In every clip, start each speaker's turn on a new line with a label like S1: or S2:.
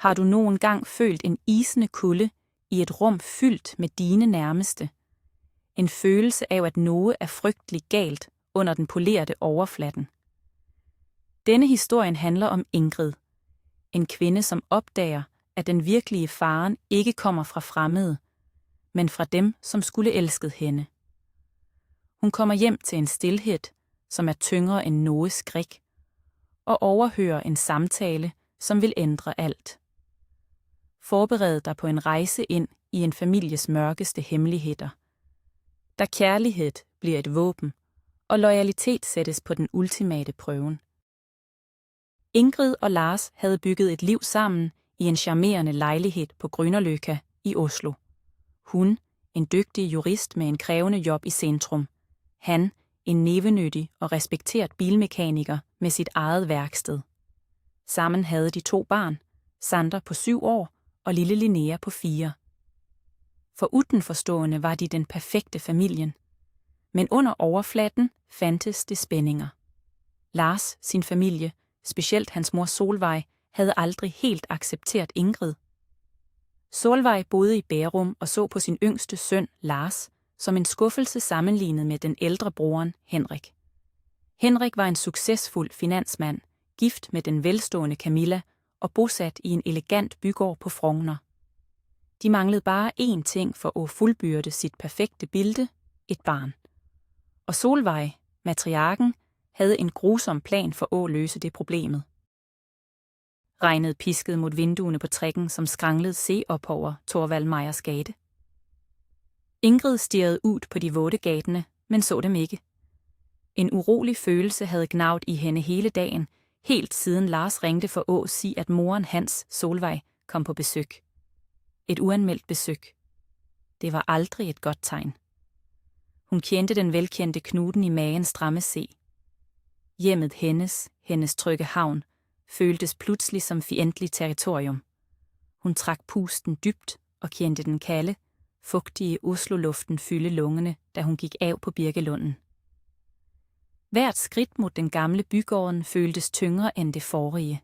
S1: Har du nogen gang følt en isende kulde i et rum fyldt med dine nærmeste? En følelse af, at noget er frygteligt galt under den polerte overfladen. Denne historien handler om Ingrid. En kvinde, som opdager, at den virkelige faren ikke kommer fra fremmede, men fra dem, som skulle elsket hende. Hun kommer hjem til en stilhed, som er tyngre end noget skrik, og overhører en samtale, som vil ændre alt. Forbered dig på en rejse ind i en families mørkeste hemmeligheder. Da kærlighed bliver et våben, og loyalitet sættes på den ultimate prøven. Ingrid og Lars havde bygget et liv sammen i en charmerende lejlighed på Grünerløkka i Oslo. Hun, en dygtig jurist med en krævende job i centrum. Han, en nævenyttig og respekteret bilmekaniker med sit eget værksted. Sammen havde de 2 barn, Sander på 7 år og lille Linnea på 4. For udenforstående var de den perfekte familien. Men under overfladen fandtes det spændinger. Lars, sin familie, specielt hans mor Solveig, havde aldrig helt accepteret Ingrid. Solveig boede i Bærum og så på sin yngste søn, Lars, som en skuffelse sammenlignet med den ældre broren, Henrik. Henrik var en succesfuld finansmand, gift med den velstående Camilla og bosat i en elegant bygård på Frogner. De manglede bare én ting for at fuldbyrde sit perfekte bilde, et barn. Og Solveig, matriarken, havde en grusom plan for at løse det problemet. Regnet piskede mod vinduerne på trækken, som skranglede se op over Torvald Meyers gate. Ingrid stirrede ud på de våde gatene, men så dem ikke. En urolig følelse havde gnavet i hende hele dagen, helt siden Lars ringte for at sige, at moren hans, Solveig, kom på besøg. Et uanmeldt besøg. Det var aldrig et godt tegn. Hun kendte den velkendte knuden i magen stramme se. Hjemmet hendes trygge havn, føltes pludselig som fjendtligt territorium. Hun trak pusten dybt og kendte den kalde, fugtige Oslo-luften fylde lungene, da hun gik af på Birkelunden. Hvert skridt mod den gamle bygården føltes tyngre end det forrige.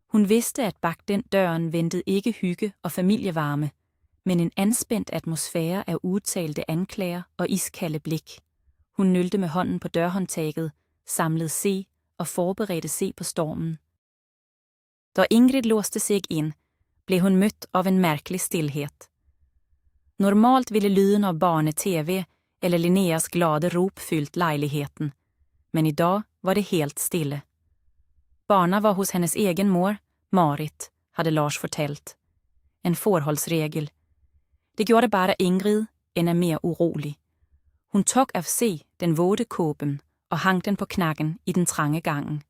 S1: Hun vidste, at bag den døren ventede ikke hygge og familievarme, men en anspændt atmosfære af udtalte anklager og iskalde blik. Hun nølte med hånden på dørhåndtaget, samlede se og forberedte se på stormen. Da Ingrid låste sig ind, blev hun mødt av en mærkelig stillhed. Normalt ville lyden av barne-tv eller Linneas glade rop fyldt lejligheden, men i dag var det helt stille. Barna var hos hennes egen mor, Marit, hade Lars fortalt. En forholdsregel. Det gjorde bare Ingrid ännu mere urolig. Hun tog af se den våde kåben og hang den på knakken i den trange gangen.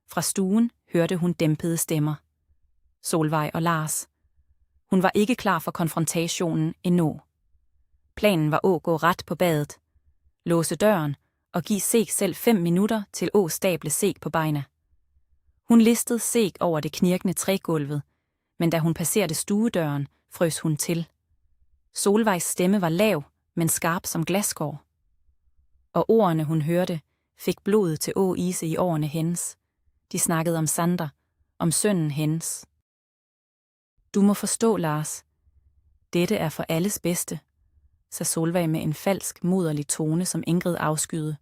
S1: Fra stuen hørte hun dæmpede stemmer. Solveig og Lars. Hun var ikke klar for konfrontationen endnu. Planen var at gå ret på badet, låse døren og give Seg selv 5 minutter til at stable Seg på beina. Hun listede Seg over det knirkende trægulvet, men da hun passerede stuedøren, frøs hun til. Solvejs stemme var lav, men skarp som glasskår. Og ordene, hun hørte, fik blodet til at ise i årene hendes. De snakkede om Sander, om sønnen hendes. Du må forstå, Lars. Dette er for alles bedste, sagde Solveig med en falsk, moderlig tone, som Ingrid afskyede.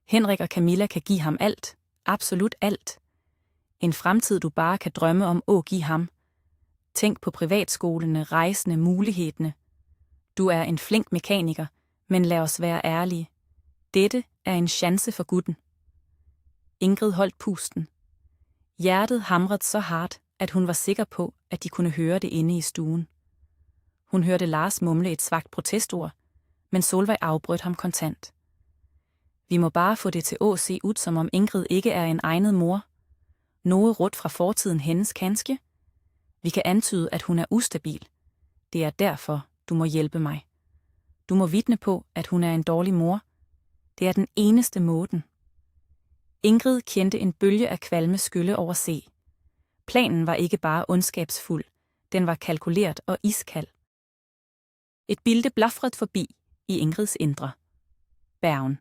S1: Henrik og Camilla kan give ham alt, absolut alt. En fremtid, du bare kan drømme om at give ham. Tænk på privatskolene, rejsende, mulighederne. Du er en flink mekaniker, men lad os være ærlige. Dette er en chance for gutten. Ingrid holdt pusten. Hjertet hamrede så hardt, at hun var sikker på, at de kunne høre det inde i stuen. Hun hørte Lars mumle et svagt protestord, men Solveig afbrød ham kontant. Vi må bare få det til at se ud, som om Ingrid ikke er en egnet mor. Noget rot fra fortiden hendes kanske. Vi kan antyde, at hun er ustabil. Det er derfor, du må hjælpe mig. Du må vidne på, at hun er en dårlig mor. Det er den eneste måden. Ingrid kendte en bølge af kvalme skylle over se. Planen var ikke bare ondskabsfuld, den var kalkuleret og iskald. Et bilde blafrede forbi i Ingrids indre. Bergen.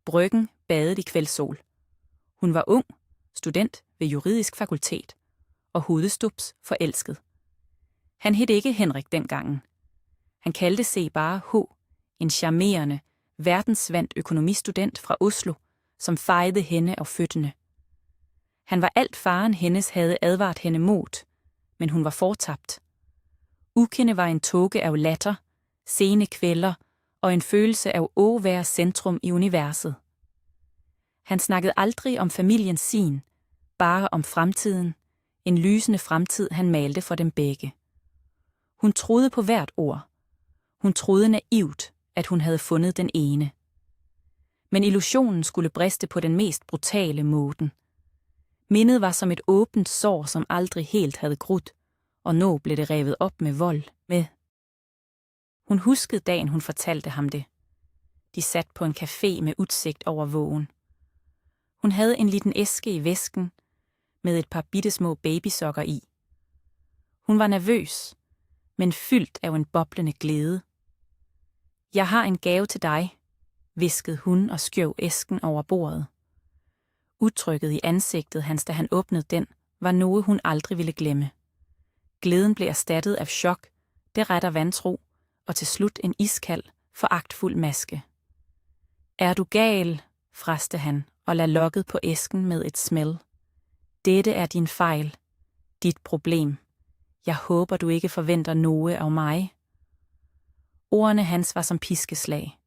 S1: Bryggen badede i kveldssol. Hun var ung, student ved juridisk fakultet, og hovedstups forelsket. Han hed ikke Henrik dengangen. Han kaldte sig bare H., en charmerende, verdensvandt økonomistudent fra Oslo, som fejede hende og føttene. Han var alt faren hendes havde advaret hende mod, men hun var fortabt. Ukende var en tåge af latter, sene kvælder og en følelse af at være centrum i universet. Han snakkede aldrig om familiens sin, bare om fremtiden, en lysende fremtid han malte for dem begge. Hun troede på hvert ord. Hun troede naivt, at hun havde fundet den ene. Men illusionen skulle briste på den mest brutale måde. Mindet var som et åbent sår, som aldrig helt havde grudt, og nu blev det revet op med vold. Hun huskede dagen, hun fortalte ham det. De sat på en café med udsigt over vågen. Hun havde en liten æske i væsken med et par bittesmå babysokker i. Hun var nervøs, men fyldt af en boblende glæde. Jeg har en gave til dig, hviskede hun og skjøv æsken over bordet. Udtrykket i ansigtet hans, da han åbnede den, var noget, hun aldrig ville glemme. Glæden blev erstattet af chok, deretter vantro, og til slut en iskald, foragtfuld maske. Er du gal, fraste han og lagde lokket på æsken med et smæld. Dette er din fejl, dit problem. Jeg håber, du ikke forventer noget af mig. Ordene hans var som piskeslag.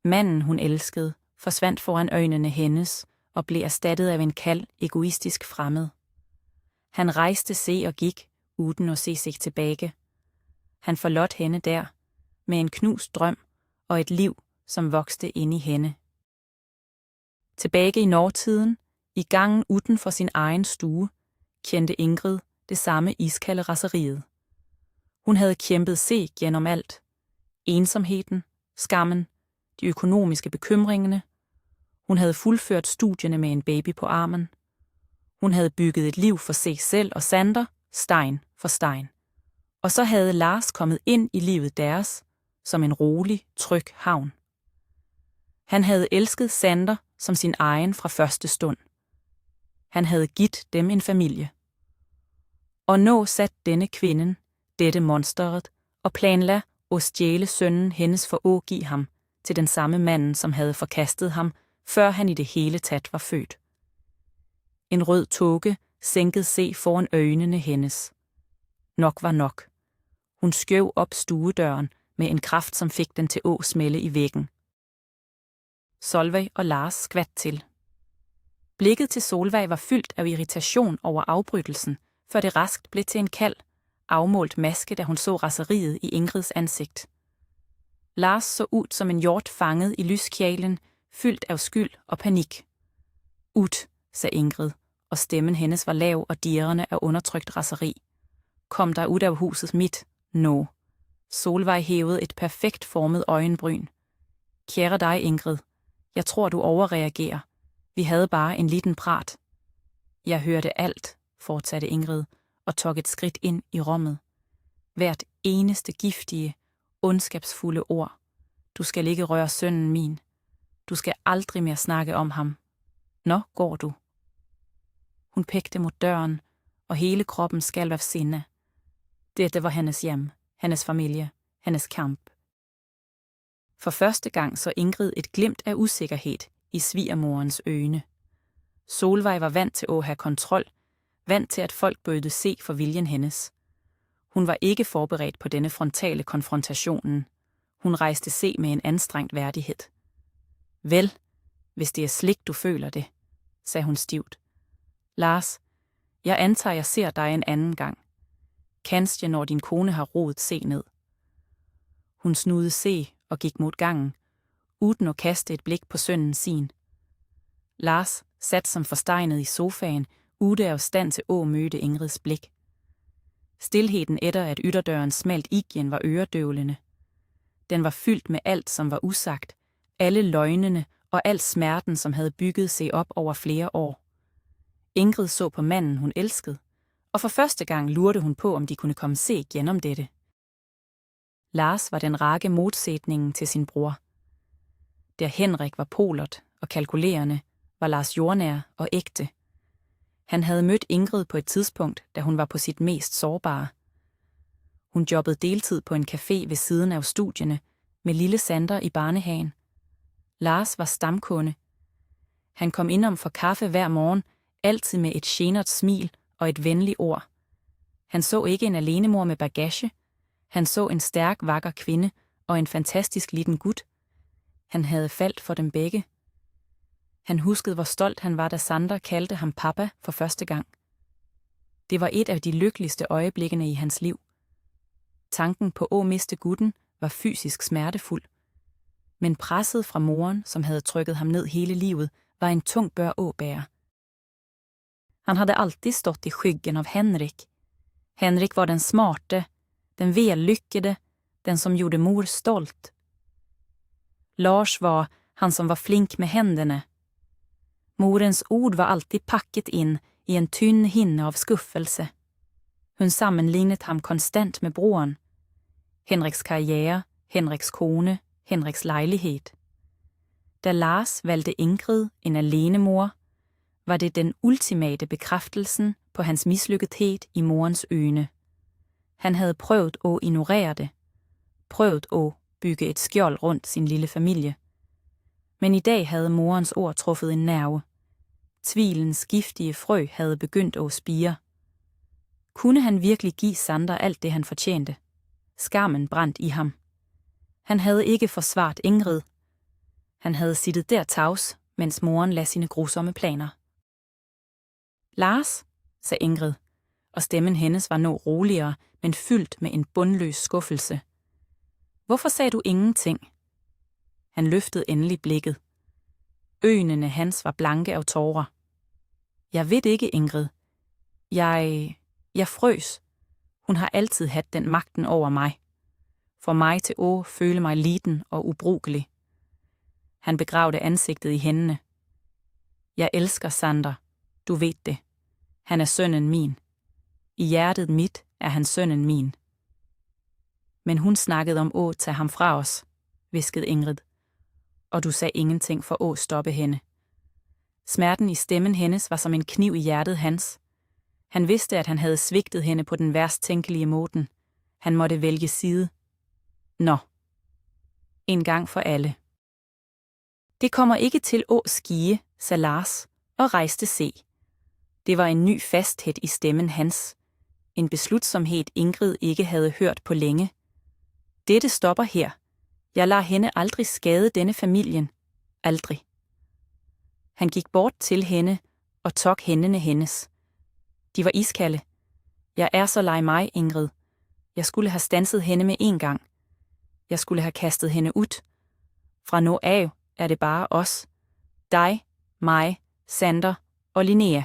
S1: Manden, hun elskede, forsvandt foran øjnene hendes og blev erstattet af en kald, egoistisk fremmed. Han rejste sig og gik, uden at se sig tilbage. Han forlod hende der, med en knust drøm og et liv, som vokste ind i hende. Tilbage i nåtiden, i gangen uden for sin egen stue, kendte Ingrid det samme iskalde raseriet. Hun havde kæmpet sig gennem alt. Ensomheden, skammen, de økonomiske bekymringerne. Hun havde fuldført studierne med en baby på armen. Hun havde bygget et liv for sig selv og Sander, stein for stein. Og så havde Lars kommet ind i livet deres, som en rolig, tryg havn. Han havde elsket Sander som sin egen fra første stund. Han havde givet dem en familie. Og nå sat denne kvinden, dette monsteret, og planlagde at stjæle sønnen hendes for at give ham til den samme manden, som havde forkastet ham, før han i det hele taget var født. En rød tåge sænkede sig foran øjnene hendes. Nok var nok. Hun skjøv op stuedøren med en kraft, som fik den til at smelle i væggen. Solveig og Lars skvatt til. Blikket til Solveig var fyldt af irritation over afbrydelsen, før det raskt blev til en kald, afmålt maske, da hun så raseriet i Ingrids ansigt. Lars så ud som en hjort fanget i lyskjalen, fyldt af skyld og panik. Ud, sagde Ingrid, og stemmen hendes var lav og dirrende af undertrykt raseri. Kom der ud af huset mit? No. Solveig hævede et perfekt formet øjenbryn. Kære dig, Ingrid. Jeg tror, du overreagerer. Vi havde bare en liten prat. Jeg hørte alt, fortsatte Ingrid, og tog et skridt ind i rummet. Hvert eneste giftige, ondskabsfulde ord. Du skal ikke røre sønnen min. Du skal aldrig mere snakke om ham. Nå, går du? Hun pegte mod døren, og hele kroppen skalv af sinne. Dette var hendes hjem, hendes familie, hendes kamp. For første gang så Ingrid et glimt af usikkerhed i svigermorens øjne. Solveig var vant til at have kontrol, vant til at folk bøjede se for viljen hendes. Hun var ikke forberedt på denne frontale konfrontationen. Hun rejste se med en anstrengt værdighed. Vel, hvis det er slik, du føler det, sagde hun stivt. Lars, jeg antager, jeg ser dig en anden gang. Kanskje, når din kone har rodet se ned. Hun snudede se og gik mod gangen, uden at kaste et blik på sønnen sin. Lars sat som forstejnet i sofaen, ude af stand til at møde Ingrids blik. Stilheden efter at ytterdøren smalt igen var øredøvlende. Den var fyldt med alt, som var usagt, alle løgnene og al smerten, som havde bygget sig op over flere år. Ingrid så på manden, hun elskede, og for første gang lurte hun på, om de kunne komme se gennem dette. Lars var den rake modsætningen til sin bror. Der Henrik var polert og kalkulerende, var Lars jordnær og ægte. Han havde mødt Ingrid på et tidspunkt, da hun var på sit mest sårbare. Hun jobbede deltid på en café ved siden af studierne med lille Sander i barnehagen. Lars var stamkunde. Han kom indom for kaffe hver morgen, altid med et genert smil og et venligt ord. Han så ikke en alenemor med bagage. Han så en stærk, vakker kvinde og en fantastisk lille gut. Han havde faldt for dem begge. Han huskede, hvor stolt han var, da Sander kaldte ham pappa for første gang. Det var et af de lykkeligste øjeblikkene i hans liv. Tanken på at miste gutten var fysisk smertefuld. Men presset fra moren, som havde trykket ham ned hele livet, var en tung bør at bære. Han havde altid stått i skyggen av Henrik. Henrik var den smarte, den vellykkede, den som gjorde mor stolt. Lars var han som var flink med händerna. Morens ord var alltid pakket in i en tynn hinne av skuffelse. Hun sammenlignet ham konstant med broren. Henriks karriere, Henriks kone, Henriks lejlighed. Da Lars valgte Ingrid, en alenemor, var det den ultimate bekræftelsen på hans mislykkethed i morens øjne. Han havde prøvet at ignorere det, prøvet at bygge et skjold rundt sin lille familie. Men i dag havde morens ord truffet en nerve. Tvilens giftige frø havde begyndt at spire. Kunne han virkelig give Sander alt det, han fortjente? Skammen brændt i ham. Han havde ikke forsvaret Ingrid. Han havde sittet der tavs, mens moren lagde sine grusomme planer. Lars, sagde Ingrid, og stemmen hendes var nu roligere, men fyldt med en bundløs skuffelse. Hvorfor sagde du ingenting? Han løftede endelig blikket. Øjnene hans var blanke af tårer. Jeg ved ikke, Ingrid. Jeg frøs. Hun har altid haft den magten over mig. For mig til at føle mig liten og ubrugelig. Han begravede ansigtet i hænderne. Jeg elsker Sander. Du ved det. Han er sønnen min. I hjertet mit er han sønnen min. Men hun snakkede om at tage ham fra os, hviskede Ingrid. Og du sagde ingenting for at stoppe hende. Smerten i stemmen hendes var som en kniv i hjertet hans. Han vidste, at han havde svigtet hende på den værst tænkelige måten. Han måtte vælge side. Nå. En gang for alle. Det kommer ikke til at skie, sagde Lars og rejste se. Det var en ny fasthed i stemmen hans. En beslutsomhed Ingrid ikke havde hørt på længe. Dette stopper her. Jeg lader hende aldrig skade denne familien. Aldrig. Han gik bort til hende og tog hændene hendes. De var iskalde. Jeg er så lei mig, Ingrid. Jeg skulle have standset hende med en gang. Jeg skulle have kastet hende ud. Fra nu af er det bare os. Dig, mig, Sander og Linnea.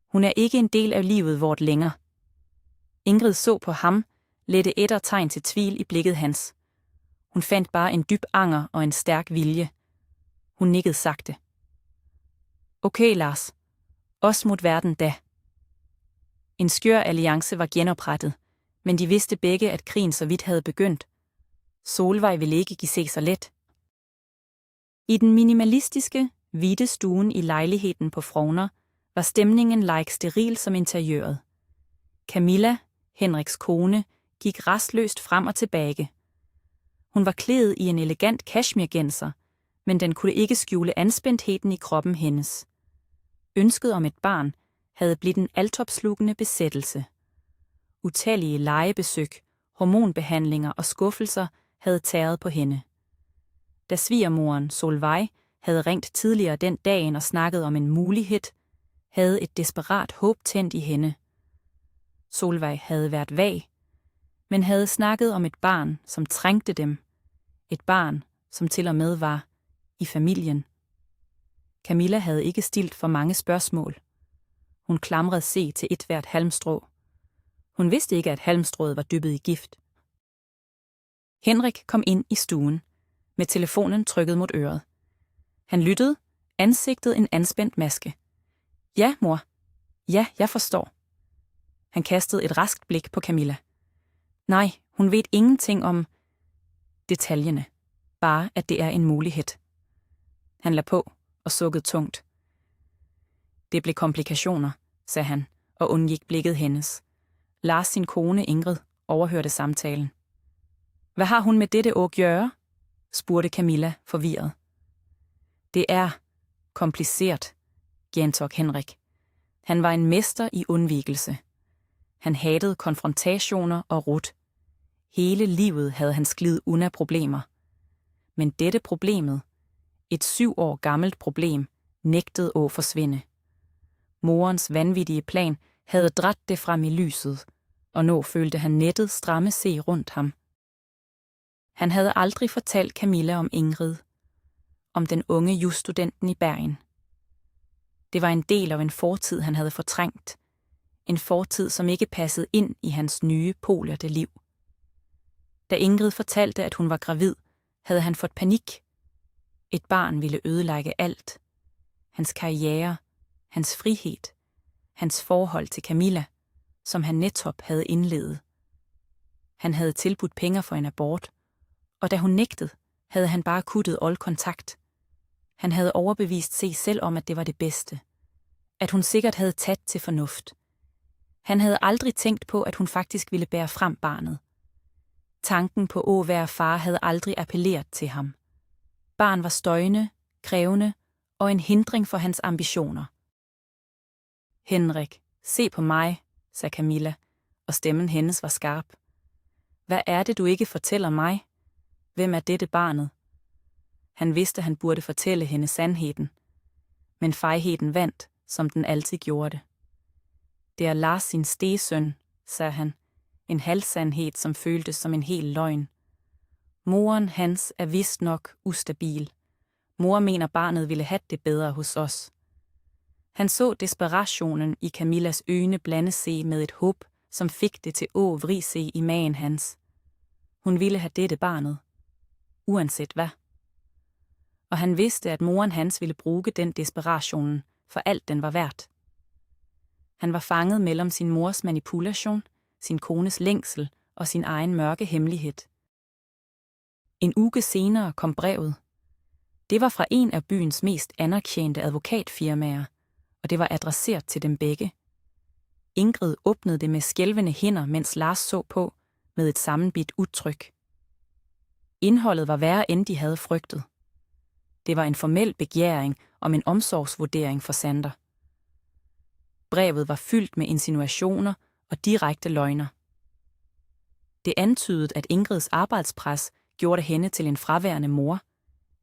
S1: Hun er ikke en del af livet vort længere. Ingrid så på ham, ledte etter tegn til tvil i blikket hans. Hun fandt bare en dyb anger og en stærk vilje. Hun nikkede sagte. Okay, Lars. Os mod verden da. En skør alliance var genoprettet, men de vidste begge, at krigen så vidt havde begyndt. Solvej ville ikke give sig så let. I den minimalistiske, hvide stuen i lejligheden på Frogner var stemningen like steril som interiøret. Camilla, Henriks kone, gik rastløst frem og tilbage. Hun var klædt i en elegant cashmere-genser, men den kunne ikke skjule anspændtheden i kroppen hendes. Ønsket om et barn havde blivet en altopslugende besættelse. Utallige legebesøg, hormonbehandlinger og skuffelser havde tæret på hende. Da svigermoren Solvej havde ringt tidligere den dagen og snakket om en mulighed, havde et desperat håb tændt i hende. Solvej havde været vag, men havde snakket om et barn, som trængte dem. Et barn, som til og med var i familien. Camilla havde ikke stillet for mange spørgsmål. Hun klamrede sig til et hvert halmstrå. Hun vidste ikke, at halmstrået var dyppet i gift. Henrik kom ind i stuen, med telefonen trykket mod øret. Han lyttede, ansigtet en anspændt maske. Ja, mor. Ja, jeg forstår. Han kastede et raskt blik på Camilla. Nej, hun ved ingenting om detaljerne. Bare, at det er en mulighed. Han lagde på og sukkede tungt. Det blev komplikationer, sagde han og undgik blikket hendes. Lars sin kone Ingrid overhørte samtalen. Hvad har hun med dette at gøre? Spurgte Camilla forvirret. Det er kompliceret, gentog Henrik. Han var en mester i undvigelse. Han hatede konfrontationer og rut. Hele livet havde han sklidet under problemer. Men dette problemet, et 7 år gammelt problem, nægtede at forsvinde. Morens vanvittige plan havde dratt det frem i lyset, og nu følte han nettet stramme se rundt ham. Han havde aldrig fortalt Camilla om Ingrid, om den unge jusstudenten i Bergen. Det var en del af en fortid, han havde fortrængt. En fortid, som ikke passede ind i hans nye, polerte liv. Da Ingrid fortalte, at hun var gravid, havde han fået panik. Et barn ville ødelægge alt. Hans karriere, hans frihed, hans forhold til Camilla, som han netop havde indledet. Han havde tilbudt penge for en abort, og da hun nægtede, havde han bare kuttet al kontakt. Han havde overbevist sig selv om, at det var det bedste. At hun sikkert havde taget til fornuft. Han havde aldrig tænkt på, at hun faktisk ville bære frem barnet. Tanken på at være far havde aldrig appelleret til ham. Barn var støjende, krævende og en hindring for hans ambitioner. Henrik, se på mig, sagde Camilla, og stemmen hendes var skarp. Hvad er det, du ikke fortæller mig? Hvem er dette barnet? Han vidste, han burde fortælle hende sandheden. Men fejheden vandt, som den altid gjorde det. Det er Lars sin stegesøn, sagde han. En halvsandhed, som føltes som en hel løgn. Moren hans er vist nok ustabil. Mor mener, barnet ville have det bedre hos os. Han så desperationen i Camillas øjne blande sig med et håb, som fik det til at vri sig i magen hans. Hun ville have dette barnet. Uanset hvad. Og han vidste, at moren hans ville bruge den desperationen, for alt den var værd. Han var fanget mellem sin mors manipulation, sin kones længsel og sin egen mørke hemmelighed. En uge senere kom brevet. Det var fra en af byens mest anerkendte advokatfirmaer, og det var adresseret til dem begge. Ingrid åbnede det med skælvende hænder, mens Lars så på, med et sammenbidt udtryk. Indholdet var værre, end de havde frygtet. Det var en formel begæring om en omsorgsvurdering for Sander. Brevet var fyldt med insinuationer og direkte løgner. Det antydede, at Ingrids arbejdspres gjorde hende til en fraværende mor,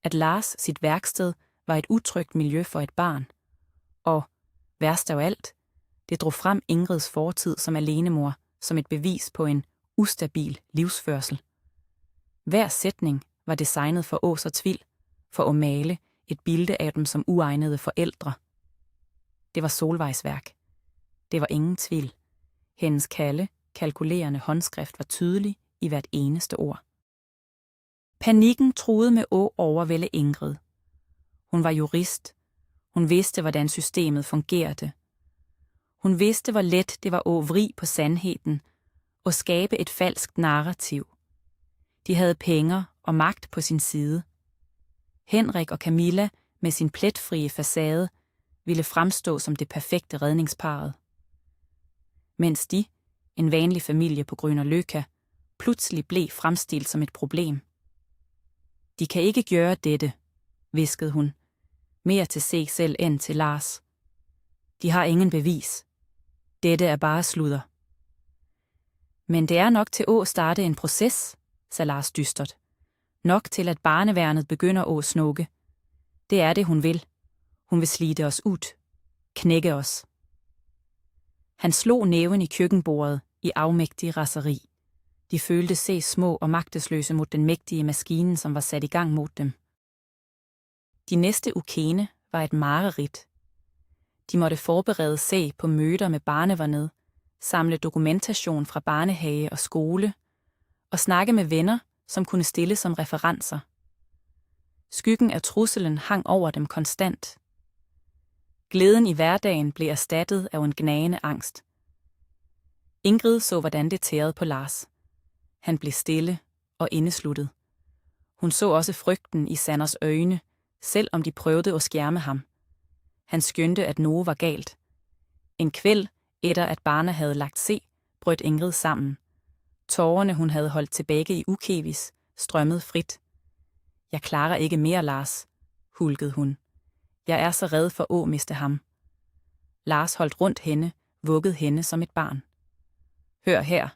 S1: at Lars sit værksted var et utrygt miljø for et barn, og, værst af alt, det drog frem Ingrids fortid som alenemor som et bevis på en ustabil livsførsel. Hver sætning var designet for ås og tvil, for at male et billede af dem som uegnede forældre. Det var Solvejs værk. Det var ingen tvivl. Hendes kalkulerende håndskrift var tydelig i hvert eneste ord. Panikken truede med at overvælde Ingrid. Hun var jurist. Hun vidste, hvordan systemet fungerede. Hun vidste, hvor let det var at vri på sandheden og skabe et falskt narrativ. De havde penge og magt på sin side. Henrik og Camilla med sin pletfrie facade ville fremstå som det perfekte redningsparret. Mens de, en vanlig familie på Grünerløkka, pludselig blev fremstillet som et problem. De kan ikke gøre dette, hviskede hun, mere til sig selv end til Lars. De har ingen bevis. Dette er bare sludder. Men det er nok til at starte en proces, sagde Lars dystert. Nok til, at barneværnet begynder at snukke. Det er det, hun vil. Hun vil slide os ud. Knække os. Han slog næven i køkkenbordet i afmægtig raseri. De følte sig små og magtesløse mod den mægtige maskine, som var sat i gang mod dem. De næste ukene var et mareridt. De måtte forberede sig på møder med barnevernet, samle dokumentation fra barnehage og skole, og snakke med venner, som kunne stille som referencer. Skyggen af trusselen hang over dem konstant. Glæden i hverdagen blev erstattet af en gnagende angst. Ingrid så, hvordan det tærede på Lars. Han blev stille og indesluttet. Hun så også frygten i Sanders øjne, selv om de prøvede at skærme ham. Han skyndte, at noget var galt. En kvæld, efter at barnet havde lagt se, brød Ingrid sammen. Tårerne, hun havde holdt tilbage i ukevis, strømmede frit. Jeg klarer ikke mere, Lars, hulkede hun. Jeg er så red for at miste ham. Lars holdt rundt hende, vuggede hende som et barn. Hør her,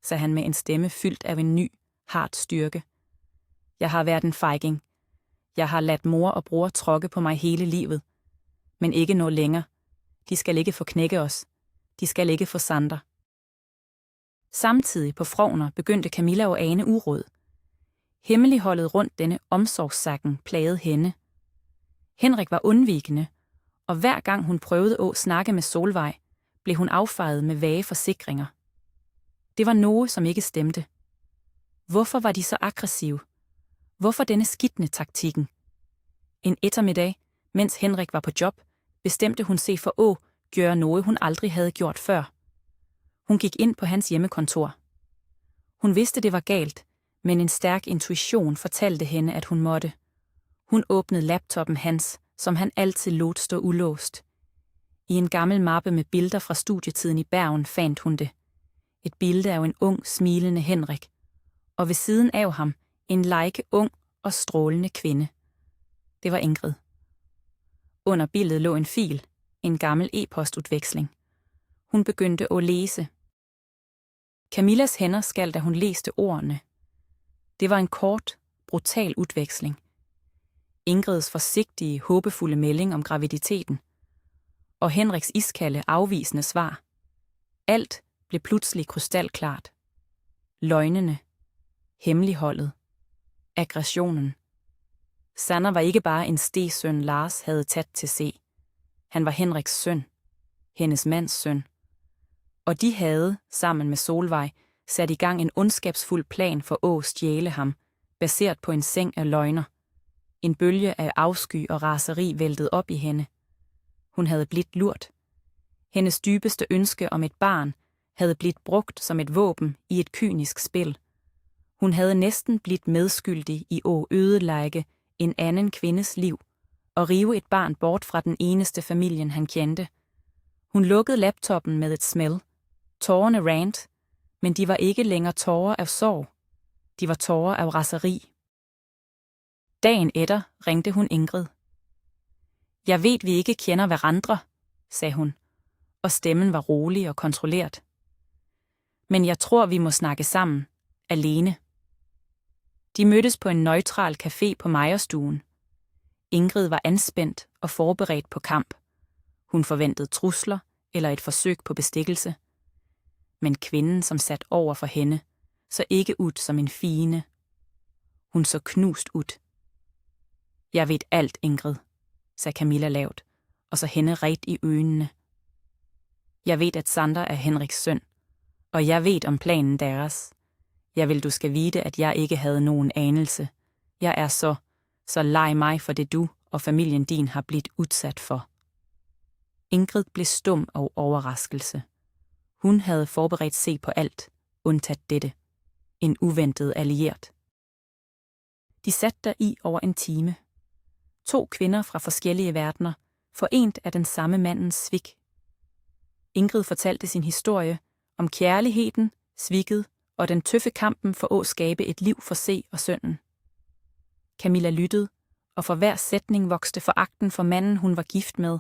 S1: sagde han med en stemme fyldt af en ny, hard styrke. Jeg har været en fejging. Jeg har ladt mor og bror tråkke på mig hele livet. Men ikke nå længere. De skal ikke få knække os. De skal ikke få Sander. Samtidig på Frogner begyndte Camilla at ane uråd. Hemmeligholdet rundt denne omsorgssakken plagede hende. Henrik var undvigende, og hver gang hun prøvede at snakke med Solvej, blev hun affejet med vage forsikringer. Det var noget, som ikke stemte. Hvorfor var de så aggressive? Hvorfor denne skidtende taktikken? En eftermiddag, mens Henrik var på job, bestemte hun sig for at gøre noget, hun aldrig havde gjort før. Hun gik ind på hans hjemmekontor. Hun vidste, det var galt, men en stærk intuition fortalte hende, at hun måtte. Hun åbnede laptoppen hans, som han altid lod stå ulåst. I en gammel mappe med billeder fra studietiden i Bergen fandt hun det. Et billede af en ung, smilende Henrik, og ved siden af ham en like ung og strålende kvinde. Det var Ingrid. Under billedet lå en fil, en gammel e-postudveksling. Hun begyndte at læse. Camillas hænder skalv, da hun læste ordene. Det var en kort, brutal udveksling. Ingrids forsigtige, håbefulde melding om graviditeten. Og Henriks iskalde, afvisende svar. Alt blev pludselig krystalklart. Løgnene. Hemmeligholdet. Aggressionen. Sander var ikke bare en stedsøn, Lars havde taget til se. Han var Henriks søn. Hendes mands søn. Og de havde, sammen med Solvej, sat i gang en ondskabsfuld plan for at stjæle ham, baseret på en seng af løgner. En bølge af afsky og raseri væltede op i hende. Hun havde blidt lurt. Hendes dybeste ønske om et barn havde blidt brugt som et våben i et kynisk spil. Hun havde næsten blidt medskyldig i at ødelægge en anden kvindes liv og rive et barn bort fra den eneste familien, han kendte. Hun lukkede laptoppen med et smæld. Tårerne rant, men de var ikke længere tårer af sorg. De var tårer af raseri. Dagen efter ringte hun Ingrid. Jeg ved, vi ikke kender hverandre, sagde hun, og stemmen var rolig og kontrolleret. Men jeg tror, vi må snakke sammen, alene. De mødtes på en neutral café på Mejerstuen. Ingrid var anspændt og forberedt på kamp. Hun forventede trusler eller et forsøg på bestikkelse. Men kvinden, som sat over for hende, så ikke ud som en fiende. Hun så knust ud. Jeg ved alt, Ingrid, sagde Camilla lavt, og så hende ret i øjnene. Jeg ved, at Sander er Henriks søn, og jeg ved om planen deres. Jeg vil, du skal vide, at jeg ikke havde nogen anelse. Jeg er så leg mig for det du og familien din har blivet udsat for. Ingrid blev stum af overraskelse. Hun havde forberedt sig på alt, undtaget dette. En uventet allieret. De satte der i over en time. 2 kvinder fra forskellige verdener, forent af den samme mandens svig. Ingrid fortalte sin historie om kærligheden, svigget og den tøffe kampen for at skabe et liv for se og sønnen. Camilla lyttede, og for hver sætning voksede foragten for manden, hun var gift med,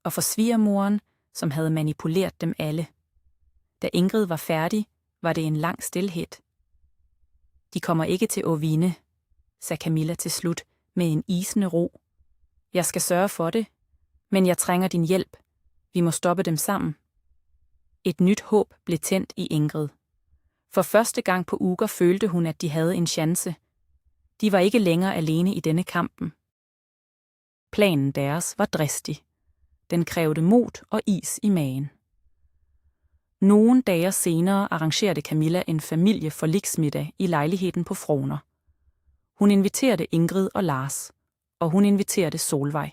S1: og for svigermoren, som havde manipuleret dem alle. Da Ingrid var færdig, var det en lang stilhed. De kommer ikke til at vinde, sagde Camilla til slut med en isende ro. Jeg skal sørge for det, men jeg trænger din hjælp. Vi må stoppe dem sammen. Et nyt håb blev tændt i Ingrid. For første gang på uger følte hun, at de havde en chance. De var ikke længere alene i denne kampen. Planen deres var dristig. Den krævede mod og is i magen. Nogle dage senere arrangerede Camilla en familieforligsmiddag i lejligheden på Frogner. Hun inviterede Ingrid og Lars, og hun inviterede Solvej.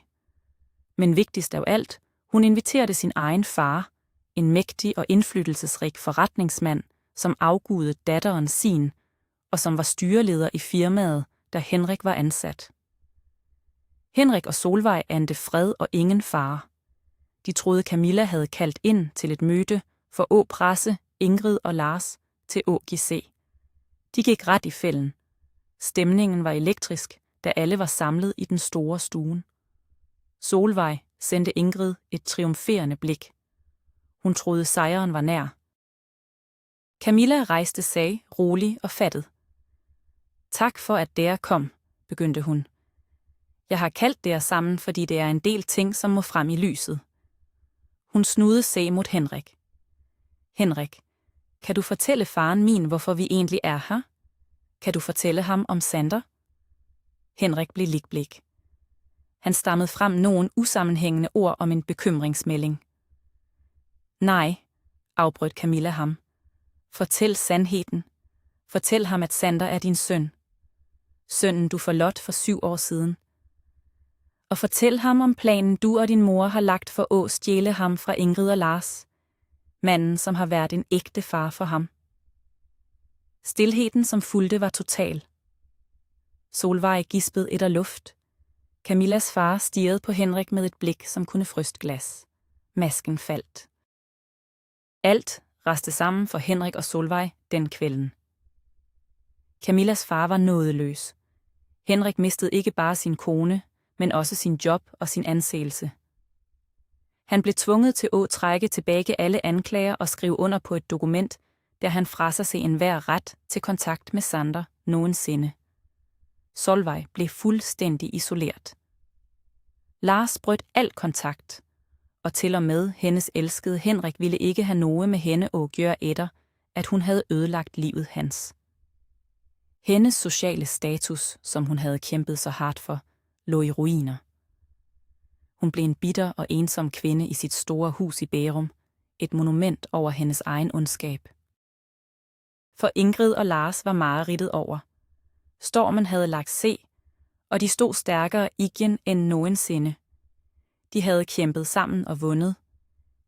S1: Men vigtigst af alt, hun inviterede sin egen far, en mægtig og indflydelsesrig forretningsmand, som afgudede datteren sin, og som var styreleder i firmaet, da Henrik var ansat. Henrik og Solvej anede fred og ingen fare. De troede Camilla havde kaldt ind til et møde for at presse Ingrid og Lars til at give se. De gik ret i fælden. Stemningen var elektrisk, da alle var samlet i den store stuen. Solvej sendte Ingrid et triumferende blik. Hun troede sejren var nær. Camilla rejste sig rolig og fattet. Tak for at dere kom, begyndte hun. Jeg har kaldt dere sammen, fordi det er en del ting, som må frem i lyset. Hun snudede sig mod Henrik. Henrik, kan du fortælle faren min, hvorfor vi egentlig er her? Kan du fortælle ham om Sander? Henrik blev likblik. Han stammede frem nogle usammenhængende ord om en bekymringsmelding. Nej, afbrød Camilla ham. Fortæl sandheden. Fortæl ham, at Sander er din søn. Sønnen, du forlot for 7 år siden. Og fortæl ham om planen, du og din mor har lagt for at stjæle ham fra Ingrid og Lars. Manden, som har været en ægte far for ham. Stilheden, som fulgte, var total. Solvej gispede et af luft. Camillas far stirrede på Henrik med et blik, som kunne fryste glas. Masken faldt. Alt raste sammen for Henrik og Solvej den kvelden. Camillas far var nådeløs. Henrik mistede ikke bare sin kone, men også sin job og sin anseelse. Han blev tvunget til at trække tilbage alle anklager og skrive under på et dokument, der han frasede sig enhver ret til kontakt med Sander nogensinde. Solvej blev fuldstændig isoleret. Lars brød al kontakt, og til og med hendes elskede Henrik ville ikke have noget med hende at gøre etter, at hun havde ødelagt livet hans. Hendes sociale status, som hun havde kæmpet så hardt for, lå i ruiner. Hun blev en bitter og ensom kvinde i sit store hus i Bærum, et monument over hendes egen ondskab. For Ingrid og Lars var mareridtet over. Stormen havde lagt se, og de stod stærkere igen end nogensinde. De havde kæmpet sammen og vundet.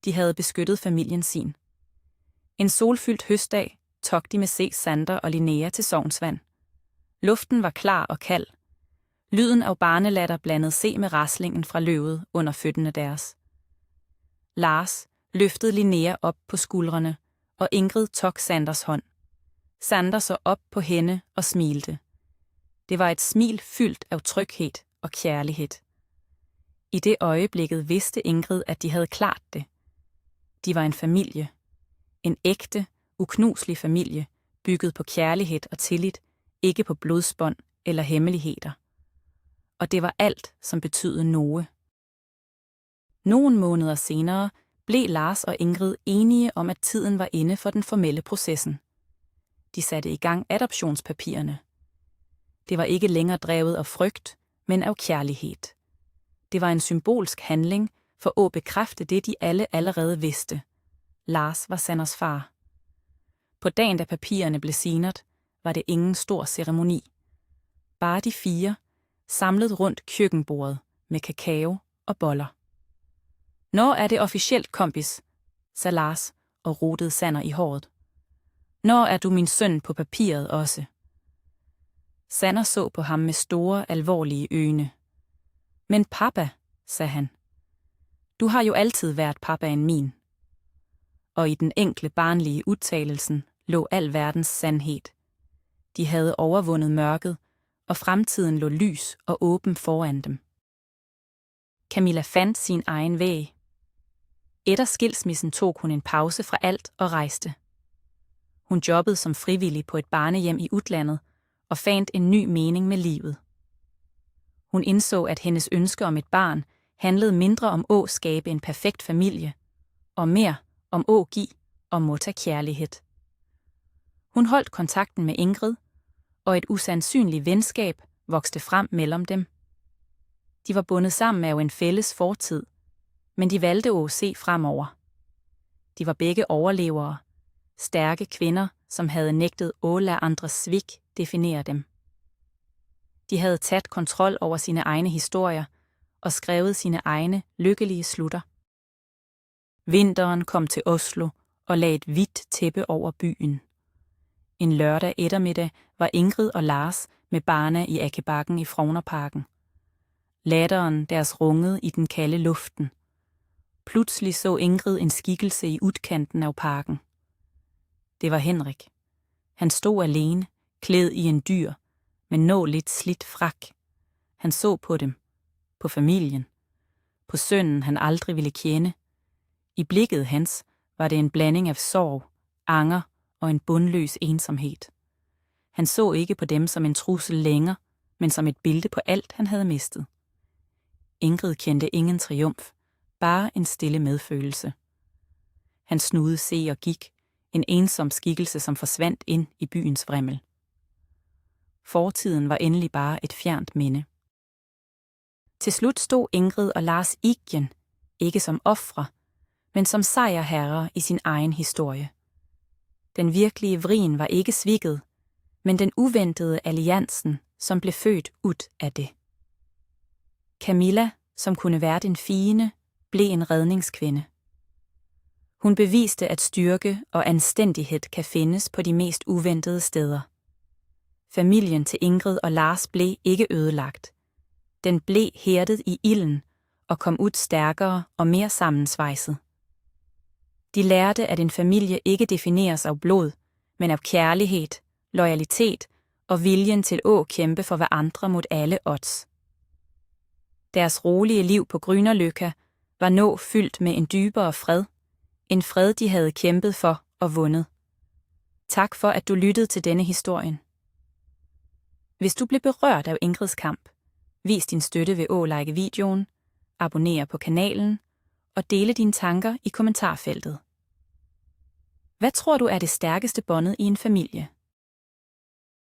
S1: De havde beskyttet familien sin. En solfyldt høstdag tog de med C. Sander og Linnea til Sognsvand. Luften var klar og kald. Lyden af barnelatter blandede C med raslingen fra løvet under fødderne deres. Lars løftede Linnea op på skuldrene, og Ingrid tog Sanders hånd. Sander så op på hende og smilte. Det var et smil fyldt af tryghed og kærlighed. I det øjeblikket vidste Ingrid, at de havde klart det. De var en familie. En ægte, uknuselig familie, bygget på kærlighed og tillid, ikke på blodsbånd eller hemmeligheder. Og det var alt, som betød noget. Nogle måneder senere blev Lars og Ingrid enige om, at tiden var inde for den formelle processen. De satte i gang adoptionspapirerne. Det var ikke længere drevet af frygt, men af kærlighed. Det var en symbolsk handling for at bekræfte det, de alle allerede vidste. Lars var Sanders far. På dagen, da papirerne blev signet, var det ingen stor ceremoni. Bare de 4, samlet rundt køkkenbordet med kakao og boller. Når er det officielt, kompis, sagde Lars og rotede Sander i håret. Når er du min søn på papiret også? Sander så på ham med store, alvorlige øjne. Men papa, sagde han. Du har jo altid været pappaen min. Og i den enkle barnlige udtalelsen lå al verdens sandhed. De havde overvundet mørket, og fremtiden lå lys og åben foran dem. Camilla fandt sin egen vej. Efter skilsmissen tog hun en pause fra alt og rejste. Hun jobbede som frivillig på et barnehjem i udlandet og fandt en ny mening med livet. Hun indså, at hendes ønske om et barn handlede mindre om at skabe en perfekt familie, og mere om at give og modtage kærlighed. Hun holdt kontakten med Ingrid, og et usandsynligt venskab voksede frem mellem dem. De var bundet sammen af en fælles fortid, men de valgte at se fremover. De var begge overlevere, stærke kvinder, som havde nægtet at lade andres svig definere dem. De havde taget kontrol over sine egne historier og skrevet sine egne lykkelige slutter. Vinteren kom til Oslo og lagde et hvidt tæppe over byen. En lørdag eftermiddag var Ingrid og Lars med barna i Akebakken i Frognerparken. Latteren deres rungede i den kalde luften. Pludselig så Ingrid en skikkelse i udkanten af parken. Det var Henrik. Han stod alene, klædt i en dyr, men nå lidt slidt frak. Han så på dem, på familien, på sønnen han aldrig ville kende. I blikket hans var det en blanding af sorg, anger og en bundløs ensomhed. Han så ikke på dem som en trussel længere, men som et billede på alt, han havde mistet. Ingrid kendte ingen triumf, bare en stille medfølelse. Han snudede se og gik, en ensom skikkelse, som forsvandt ind i byens vrimmel. Fortiden var endelig bare et fjernt minde. Til slut stod Ingrid og Lars igen, ikke som ofre, men som sejrherrer i sin egen historie. Den virkelige vrien var ikke svikket, men den uventede alliancen, som blev født ud af det. Camilla, som kunne være den fine, blev en redningskvinde. Hun beviste, at styrke og anstændighed kan findes på de mest uventede steder. Familien til Ingrid og Lars blev ikke ødelagt. Den blev hærdet i ilden og kom ud stærkere og mere sammensvejset. De lærte, at en familie ikke defineres af blod, men af kærlighed, loyalitet og viljen til at kæmpe for hverandre mod alle odds. Deres rolige liv på Grünerløkka var nå fyldt med en dybere fred, en fred de havde kæmpet for og vundet. Tak for, at du lyttede til denne historien. Hvis du blev berørt af Ingrids kamp, vis din støtte ved at like videoen, abonnere på kanalen og dele dine tanker i kommentarfeltet. Hvad tror du er det stærkeste båndet i en familie?